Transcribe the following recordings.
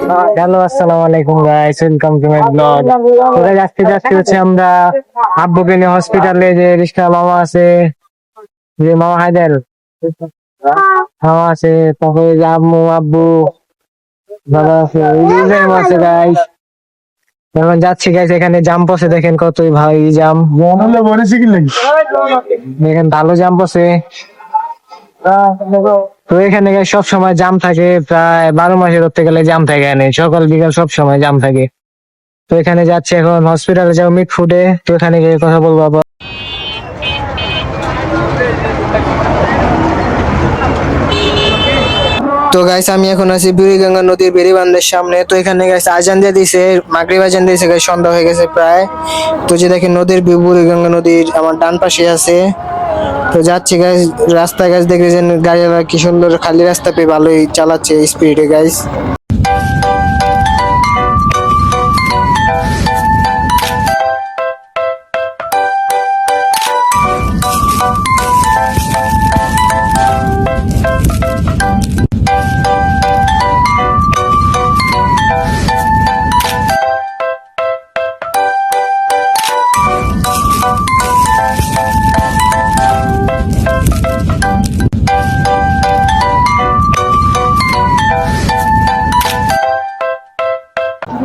Hello, আসসালামু আলাইকুম guys, welcome to my blog. তো গাইস, আজকে যাচ্ছি হচ্ছে আমরা আব্বুকে নিয়ে হসপিটালে। যে রিস্কা মামা আছে, যে মামা হায়দার মামা আছে, তারপরে যে আম্মু আব্বু দাদা আছে, ইব্রাহিম আছে গাইস। এখন যাচ্ছি গাইস, এখানে জাম বসে, দেখেন কতই ভাই জাম, দেখেন ভালো জাম বসে। তো এখানে সব সময় জাম থাকে, প্রায় 12 মাসে ধরতে গেলে জাম থাকে এখানে, সকাল বিকাল সব সময় জাম থাকে। তো এখানে যাচ্ছে, এখন হসপিটালে যাবো মিট ফুডে, তো এখানে গিয়ে কথা বলবো আবার। তো গাইস, আমি এখন আছি বুড়িগঙ্গা নদীর বেড়িবাঁধের সামনে। তো এখানে গাইস আজান দিয়ে দিছে, মাগরিব আজান দিয়েছে গাইস, সন্ধ্যা হয়ে গেছে প্রায়। তো যে দেখেন নদীর ভিউ, বুড়িগঙ্গা নদীর আমার ডান পাশে আছে। তো যাচ্ছি গাইস, রাস্তায় গাইস দেখেছেন গাড়িওয়ালা কি সুন্দর খালি রাস্তা পেয়ে ভালোই চালাচ্ছে স্পিডে গাইস।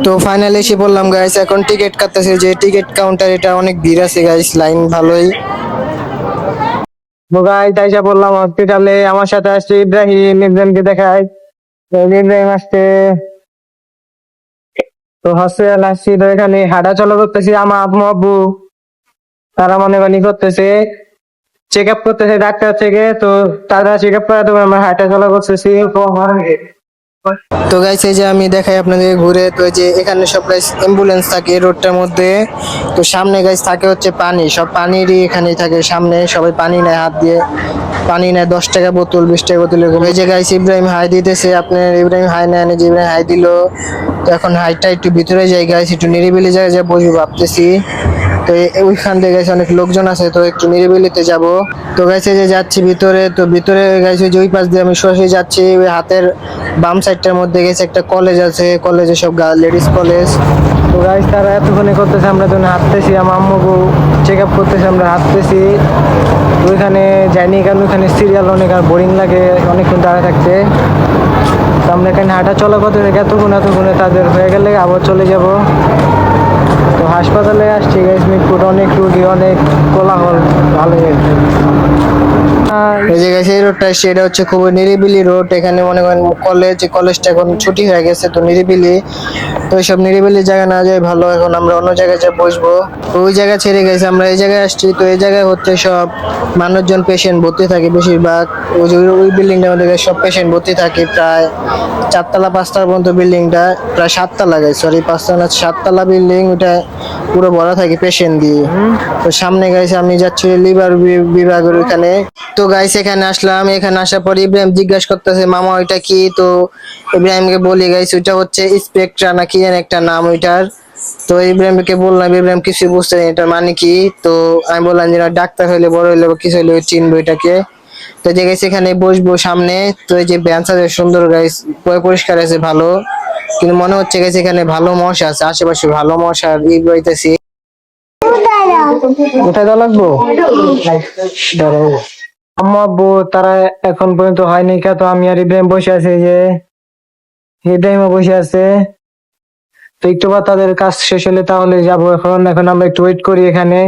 তো ফাইনালি এসে বললাম গাইস, এখন টিকিট কাটতেছে, যে টিকিট কাউন্টার, এটা অনেক ভিড় আছে গাইস, লাইন ভালোই। তো গাইস তাইসা বললাম হসপিটালে, আমার সাথে আসছে ইব্রাহিম, ইব্রাহিমকে দেখাই। তো ইব্রাহিম আসছে। তো হসপিটাল আসছি, তো এখানে হাঁটা চলা করতেছি, আমার আম্মু আব্বু তারা মনে মনে করতেছে, চেক আপ করতেছে ডাক্তার থেকে। তো তারা চেক আপ করাতে আমরা হাঁটা চলা করতেছি। তো গাইস, এই যে আমি দেখাই আপনাদের ঘুরে, তো এই যে এখানে সব গাইস অ্যাম্বুলেন্স থাকে রোডটার মধ্যে। তো সামনে গাইস থাকে হচ্ছে পানি, সব পানিরই এখানে থাকে সামনে, সবাই পানি নেয় হাত দিয়ে, পানি নেয় 10 টাকা বোতল, 20 টাকা বোতল এরকম। এই যে গাইস ইব্রাহিম হাই দিতেছে, আপনার ইব্রাহিম হাই নেয়, যে ইব্রাহিম হাই দিল। তো এখন হাইটা একটু ভিতরে যাই গাইস, একটু নিরিবিলি জায়গায় যা বসবো ভাবতেছি। তো ওইখান থেকে গেছে অনেক লোকজন আছে, তো একটু নিরিবিলিতে যাব। তো গাইছে যে যাচ্ছি ভিতরে, তো ভিতরে গাইছে যে ওই পাশ দিয়ে আমি সরাসরি যাচ্ছি, ওই হাতের বাম সাইডটার মধ্যে গেছে একটা কলেজ আছে, কলেজে সব লেডিস কলেজ। তো গাইস তারা এতক্ষণে করতেছে, আমরা তো হাঁটতেছি, আমার আম্মুকে চেক আপ করতেছি, আমরা হাঁটতেছি। ওইখানে যাইনি, কারণ ওইখানে সিরিয়াল অনেক আর বোরিং লাগে অনেকক্ষণ দাঁড়ায় থাকতে। তো আমরা এখানে হাঁটা চলা করতে থাকি, এতক্ষণে তাদের হয়ে গেলে আবার চলে যাব। তো হাসপাতালে আসছি গাইস, মিটফুট অনেক রুগী, অনেক কোলাহল, ভালোই। এই যে গাইস, এই রোডটা সেটা হচ্ছে খুব নিরিবিলি রোড, এখানে মনে করেন কলেজটা এখন ছুটি হয়ে গেছে, তো নিরিবিলি। তো এইসব নিরিবিলি জায়গা না যায় ভালো, এখন আমরা অন্য জায়গায় যা বসবো। ওই জায়গা ছেড়ে গেছে, আমরা এই জায়গায় আসছি। তো এই জায়গায় হচ্ছে সব মানুষজন, পেশেন্ট ভর্তি থাকে বেশিরভাগ। ওই যে ওই বিল্ডিংটার মধ্যে সব পেশেন্ট ভর্তি থাকে, প্রায় 4 তলা 5 তলা পর্যন্ত বিল্ডিংটা, প্রায় 7 তলা গাইস, সরি 5 তলা না, 7 তলা বিল্ডিং, ওটা পুরো ভরা থাকে পেশেন্ট দিয়ে। তো সামনে গাইছে আমি যাচ্ছি লিভার বিভাগের ওখানে। তো গাইস এখানে আসলাম, এখানে আসার পর ইব্রাহিম জিজ্ঞাসা করতেছে মামা ওইটা কি। তো ইব্রাহিমকে বলি গাইস ওইটা হচ্ছে স্পেকট্রা না কি যেন একটা নাম ওইটার। তো ইব্রাহিমকে বললাম, ইব্রাহিম কিছু বুঝতে নেই এটার মানে কি। তো আমি বললাম যে ডাক্তার হইলে, বড় হইলে বা কিছু হইলে চিনবো এটাকে। তো যে গাইস এখানে বসবো সামনে। তো এই যে বেঞ্চ আছে সুন্দর গাইস, পরিষ্কার আছে ভালো, কিন্তু মনে হচ্ছে গাইস এখানে ভালো মশা আছে, আশেপাশে ভালো মশার বইতেছি। কোথায় দেওয়া লাগবো? দাঁড়াও। আম্মু আব্বু তারা এখন পর্যন্ত হয়নি কে, তো আমি আর ইব্রাহিম বসে আছি, যে ইব্রাহিমও বসে আছে। তো একটু বা তাদের কাজ শেষ হলে তাহলে যাবো। এখন এখন আমরা একটু ওয়েট করি এখানে।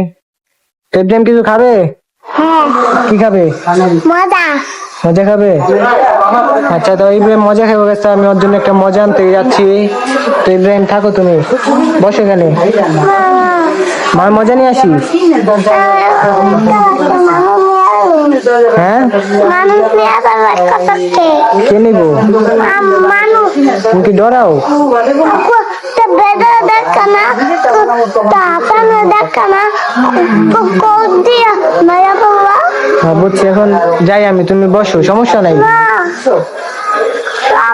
তো ইব্রাহিম কিছু খাবে? কি খাবে? মজা খাবে? আচ্ছা, তো ইব্রাহিম মজা খাবে গেছে, আমি ওর জন্য একটা মজা আনতে যাচ্ছি। তো ইব্রাহিম থাকো, তুমি বসে এখানে, মার মজা নিয়ে আসি। হ্যাঁ, কে নিবো? তুমি কি ডরাও? বুঝছি, এখন যাই আমি, তুমি বসো, সমস্যা নাই।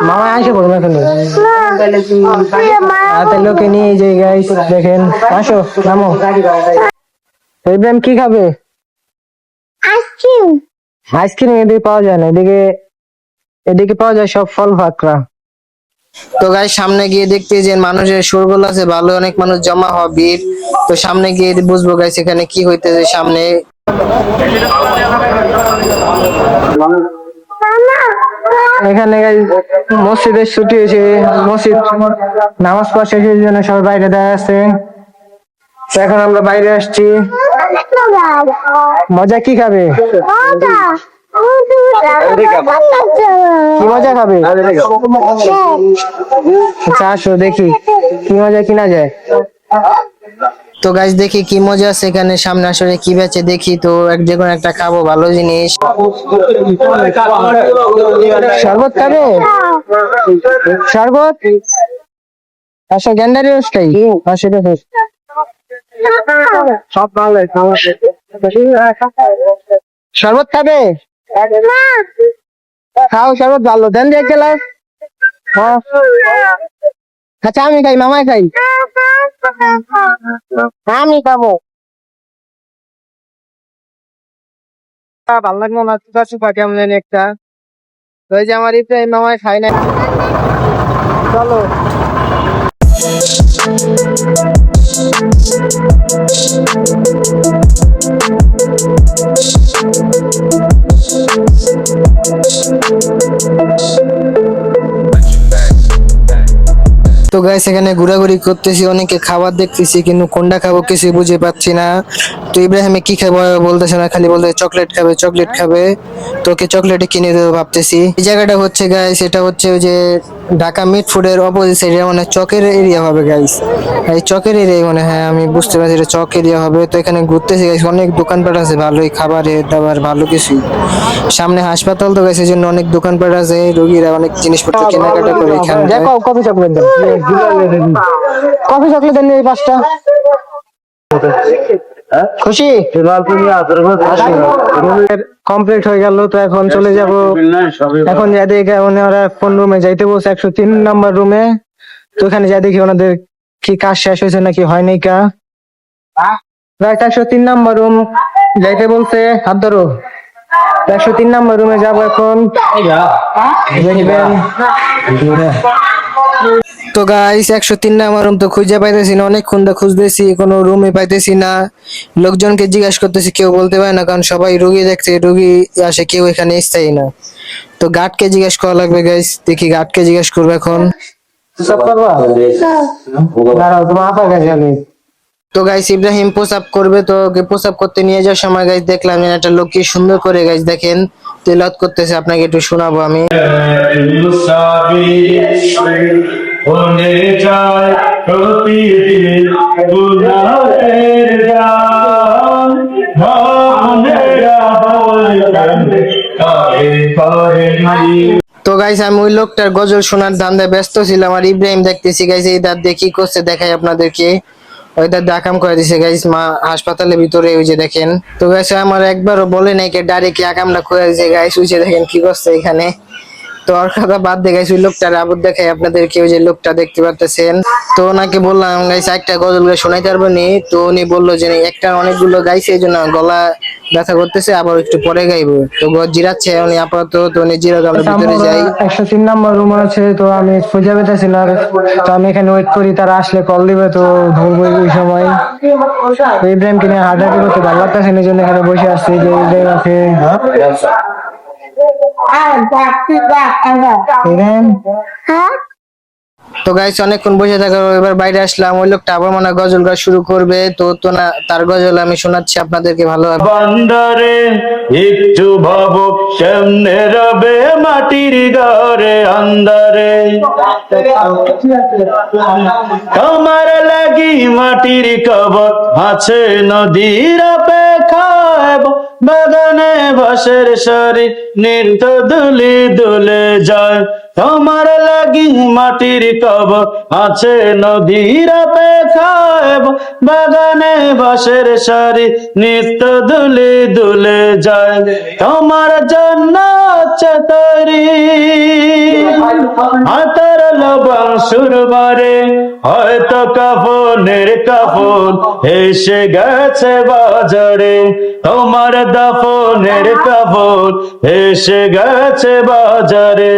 মামা আসে পড়বে এখন, হাতে লোকে নিয়ে যে গাইস দেখেন, আসো নামো। ইব্রাহিম কি খাবে? আইসক্রিম এদিকে পাওয়া যায় না, এদিকে এদিকে পাওয়া যায় সব ফল ফাকড়া। তো গাইস সামনে গিয়ে দেখতে যে মানুষের শোরগোল আছে ভালো, অনেক মানুষ জমা হওয়া ভিড়। তো সামনে গিয়ে বুঝবো গাইস এখানে কি হইতেছে সামনে। এখানে মসজিদের ছুটি হয়েছে, মসজিদ নামাজ পড়া শেষ হয়েছে জন্য সবাই বাইরে দাঁড়িয়ে আছে। তো এখন আমরা বাইরে আসছি। মজা কি খাবে? কি মজা খাবে? আচ্ছা আসো দেখি কি মজা কিনা যায়। তো গাইস দেখি কি মজা আছে এখানে, সামনে আসলে কি বেচে দেখি। তো যে কোনো একটা খাবো, ভালো জিনিস। শরবত খাবে? শরবত আচ্ছা গ্যান্ডারি রস খাই। সেটা সব ভালো। শরবত খাবে? খাও শরবত ভালো, দেন দিয়ে গেলাম। আচ্ছা আমি খাই, মামাই খাই। আমি খাবো। ভালো লাগলো না, চুপা চুপা কেমন জানি একটা। ওই যে আমার ইব্রাহিম মামাই খাই না। চলো। তো গাইস এখানে ঘোরাঘুরি করতেছি, অনেকে খাবার দেখতেছি কিন্তু কোনটা খাবো কিছু বুঝে পাচ্ছি না। তো ইব্রাহিমে কি খাবো বলতেছে না, খালি বলতে চকলেট খাবে চকলেট খাবে। তোকে চকলেট কিনে দেবো ভাবতেছি। এই জায়গাটা হচ্ছে গাইস, এটা হচ্ছে ওই যে ঢাকা মিট ফুডের অপোজিট সাইডে, মানে চকের এরিয়া হবে গাইস। এই চকের এরিয়া মানে, হ্যাঁ আমি বুঝতে পারছি এটা চক এরিয়া হবে। তো এখানে ঘুরতেছি গাইস, অনেক দোকানপাট আছে ভালোই, খাবারের দাবার ভালো কিছু। সামনে হাসপাতাল তো গাইস, এই জন্য অনেক দোকানপাট আছে, রোগীরা অনেক জিনিসপত্র কেনাকাটা করে এখানে। কফি চকলেট দেন, কফি চকলেট দেন এই 5টা। খুশি? কমপ্লিট হয়ে গেল। তো এখন চলে যাব, এখন যা দেখে ওরা কোন রুমে যাইতে বলছে, 103 নাম্বার রুমে। তো ওখানে যা দেখি ওনাদের কি কাজ শেষ হয়েছে নাকি হয় নাই কা। 103 নাম্বার রুম যাইতে বলছে, হাত ধরো। 103 নাম্বার রুমে যাবো এখন, দেখবেন। তো গাইস 103 নাম্বার রুম তো খুঁজে পাইতেছি না, অনেকক্ষণ ধরে খুঁজতেছি, কোনো রুমে পাইতেছি না। লোকজনকে জিজ্ঞাসা করতেছি, কেউ বলতে পারে না, কারণ সবাই রুগী দেখছে, রুগী আসে, কেউ এখানে স্থায়ী না। তো গার্ডকে জিজ্ঞেস করা লাগবে গাইস, দেখি গার্ডকে জিজ্ঞেস করবো এখন। তো গাইস ইব্রাহিম পোশাক করবে, তো ওকে পোশাক করতে নিয়ে যাওয়ার সময় গাইস দেখলাম যে একটা লোক কি সুন্দর করে গাইস দেখেন তেলাওয়াত করতেছে, আপনাকে একটু শোনাবো আমি। বনে যায় প্রতিদিন গুনাহের গান, ভাবনেরা বলবে কারে করে নাই। তো গাইস আমি ওই লোকটার গজল শোনার ধান্দায় ব্যস্ত ছিলাম, আর ইব্রাহিম দেখতেছি গাইস এই দাঁত দিয়ে কি করছে দেখাই আপনাদেরকে। ওই দাঁত আকাম করে দিছে গাইস, মা হাসপাতালের ভিতরে, ওই যে দেখেন। তো গাইস আমার একবারও বলে নাই, কে ডাইরেক্ট আকামটা করে দিছে গাইস, ওই যে দেখেন কি করছে এখানে। তো আর কথা বাদ দিয়ে গাইস, ওই লোকটার আবুদ দেখাই আপনাদেরকে, ওই যে লোকটা দেখতে পারতেছেন। তো ওনাকে বললাম গাইস একটা গজল গায়ে শোনাইতে পারবো নি, তো উনি বললো যে একটা অনেকগুলো গাইছে এই জন্য গলা ব্যথা করতেছে, আবার একটু পরে গাইবো। তো জিরাচ্ছে উনি আপাতত, তো উনি জিরাতে আমরা ভিতরে যাই। 103 নাম্বার রুম আছে, তো আমি খুঁজে পেতেছি না, তো আমি এখানে ওয়েট করি, তারা আসলে কল দিবে, তো ধরবো ওই সময়। ইব্রাহিমকে নিয়ে হাঁটাহাঁটি করতে ভালো লাগতেছে, এই জন্য এখানে বসে আসছি, যে ইব্রাহিম আছে। তো গাইস অনেকক্ষণ বসে থাকার এবার বাইরে আসলাম, ওই লোকটা আবার মনে গজল গাওয়া শুরু করবে। তো না তার গজল আমি শোনাচ্ছি আপনাদেরকে ভালো। বান্দারে একটু ভাবো কেমনে রবে মাটির ঘরে আন্দারে, তোমার লাগি মাটির কবর আছে নদীর অপেক্ষায়, বাগানে বাঁশের সারি নৃত্য দুলে দুলে যায়, তোমার লাগি মাটির কবর আছে নদীর অপেক্ষায়, বাগানে বাঁশের সারি নৃত্য দুলে দুলে যায়, তোমার জন্য তৈরি হাতের গেল বাঁশুর বারে, হয়তো কাফনের কাফন এসে গেছে বাজারে, তোমার দাফনের কাফন এসে গেছে বাজারে।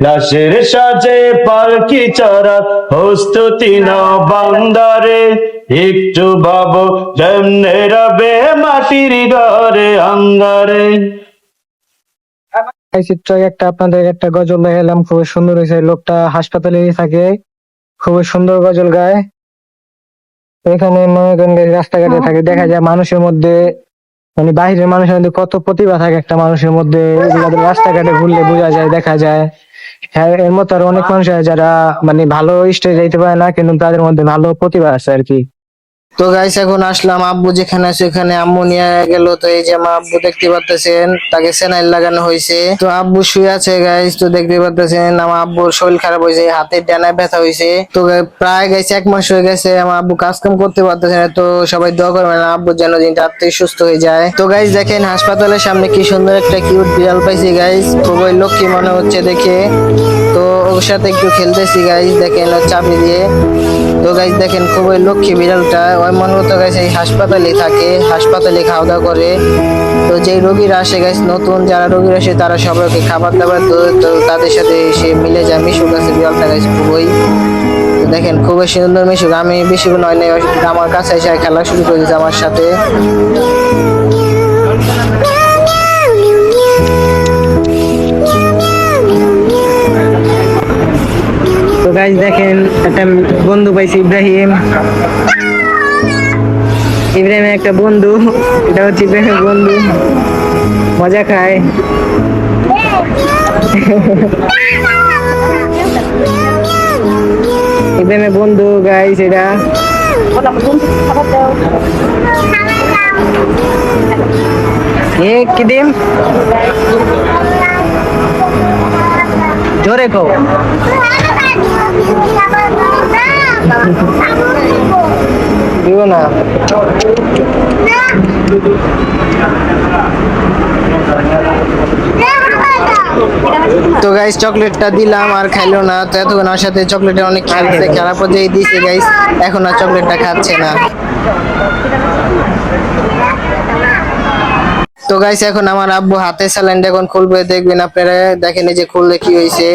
লাশের সাজে পালকি চড়া প্রস্তুতি নাও বান্দারে, একটু ভাবো কেমনে রবে মাটির ঘরে আন্ধারে। এই চিত্র একটা আপনাদের একটা গজল দেখালাম, খুবই সুন্দর হয়েছে। লোকটা হাসপাতালে থাকে, খুবই সুন্দর গজল গায়। এখানে মনে করেন যে রাস্তাঘাটে থাকে, দেখা যায় মানুষের মধ্যে, মানে বাহিরের মানুষের মধ্যে কত প্রতিভা থাকে একটা মানুষের মধ্যে, এগুলো রাস্তাঘাটে ঘুরলে বোঝা যায়, দেখা যায়। হ্যাঁ, এর মতো আর অনেক মানুষ আছে যারা মানে ভালো স্টেজে যাইতে পারে না, কিন্তু তাদের মধ্যে ভালো প্রতিভা আছে আর কি। তো গাইস এখন আসলাম, আব্বু যেখানে আছে ওখানে আম্মু নিয়ে গেল। তো এই যে আমার আব্বু দেখতে পাচ্ছেন, তাকে সেনাইল লাগানো হয়েছে। তো আব্বু শুয়ে আছে গাইস, তো দেখতে পাচ্ছেন আমার আব্বুর শরীর খারাপ হয়েছে, হাতের ডানায় ব্যথা হয়েছে। তো প্রায় গাইছে 1 মাস হয়ে গেছে আমার আব্বু কাজ কাম করতে পারতেছে না। তো সবাই দোয়া করবেন আব্বু যেন দিন তাড়াতাড়ি সুস্থ হয়ে যায়। তো গাইস দেখেন হাসপাতালের সামনে কি সুন্দর একটা কিউট বিড়াল পাইছি গাইস, খুবই লক্ষ্মী মনে হচ্ছে দেখে। তো ওর সাথে একটু খেলতেছি গাইস, দেখেন ওর চাবি দিয়ে। তো গাইস দেখেন খুবই লক্ষ্মী বিড়ালটা, ওই মনে হতো গাইস এই হাসপাতালে থাকে, হাসপাতালে খাওয়া দাওয়া করে। তো যে রোগীরা আসে গাইস, নতুন যারা রোগীরা আসে তারা সবাইকে খাবার দাবার তো তাদের সাথে সে মিলে যায়, মিশুক আছে বিড়ালটা গাইস খুবই। তো দেখেন খুবই সুন্দর মিশুক, আমি বেশিক্ষণ হয় নাই, আমার কাছে এসে খেলা শুরু করে দিয়েছে আমার সাথে। তো গাইস দেখেন একটা বন্ধু পাইছি, ইব্রাহিমের একটা বন্ধু, এটা হচ্ছে ইব্রাহিমের বন্ধু, মজা খায়। ইব্রাহিমের বন্ধু গাইস এটা। এ কি দিম জোরে কো। দিও না। তো গাইস চকলেটটা দিলাম আর খাইলো না। তো এতক্ষণ আমার সাথে চকলেটের অনেক খেলছে, খেলার পর যেই দিয়েছে গাইস, এখন আর চকলেটটা খাচ্ছে না। তো গাইস এখন আমার আব্বু হাতে স্যালাইন এখন খুলবে, দেখবেন আপনারা, দেখেন এই যে খুললে কি হয়েছে।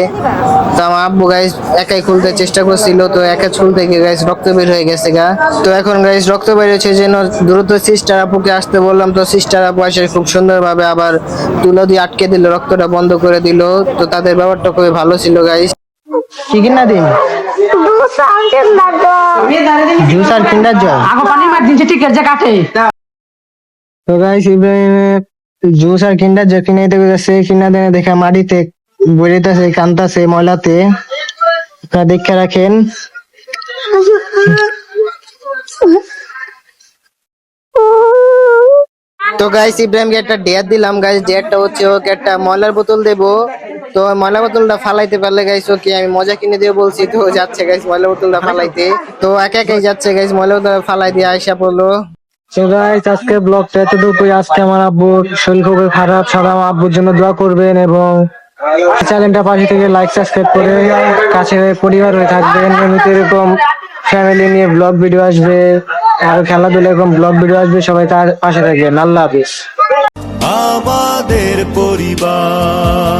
তো আমার আব্বু গাইস একাই খুলতে চেষ্টা করছিল, তো একা খুলতে গিয়ে গাইস রক্ত বের হয়ে গেছে গা। তো এখন গাইস রক্ত বের হয়েছে যেন দ্রুত সিস্টার আপুকে আসতে বললাম। তো সিস্টার আপু এসে খুব সুন্দর ভাবে আবার তুলো দিয়ে আটকে দিল, রক্তটা বন্ধ করে দিল। তো তাদের ব্যাপারটা খুবই ভালো ছিল গাইস। কি কিনা দিন জুস আর কিন্ডার জল তো গাইস ইব্রাহিম জুস আর কিন্ডার জল কিনে দিতে গেছে, কিনা দেনে দেখা মাটিতে বইতেছে, কান্তাছে ময়লাতে, আপনারা দেখে রাখেন। তো গাইস ইব্রাহিমকে একটা ডেয়ার দিলাম গাইস, ডেয়ারটা হচ্ছে ওকে একটা ময়লার বোতল দেবো। তো ময়লা বোতলটা ফালাইতে পারলে গাইস ওকে আমি মজা কিনে দিয়ে বলছি, তো যাচ্ছে গাইস ময়লা বোতলটা ফালাইতে। তো একা একাই যাচ্ছে গাইস, ময়লা বোতল ফালাই দিয়ে আয়সা পড়লো। তো গাইস আজকে ব্লগটা এতটুকুই। আজকে আমার আব্বুর শরীর খুবই খারাপ, সবাই আমার আব্বুর জন্য দোয়া করবেন এবং চ্যানেলটা পাশে থেকে লাইক সাবস্ক্রাইব করে কাছে পরিবার হয়ে থাকবেন। এমনিতে এরকম ফ্যামিলি নিয়ে ব্লগ ভিডিও আসবে, আর খেলাধুলা এরকম ব্লগ ভিডিও আসবে, সবাই তার পাশে থাকবেন। আল্লাহ হাফিজ। আমাদের পরিবার।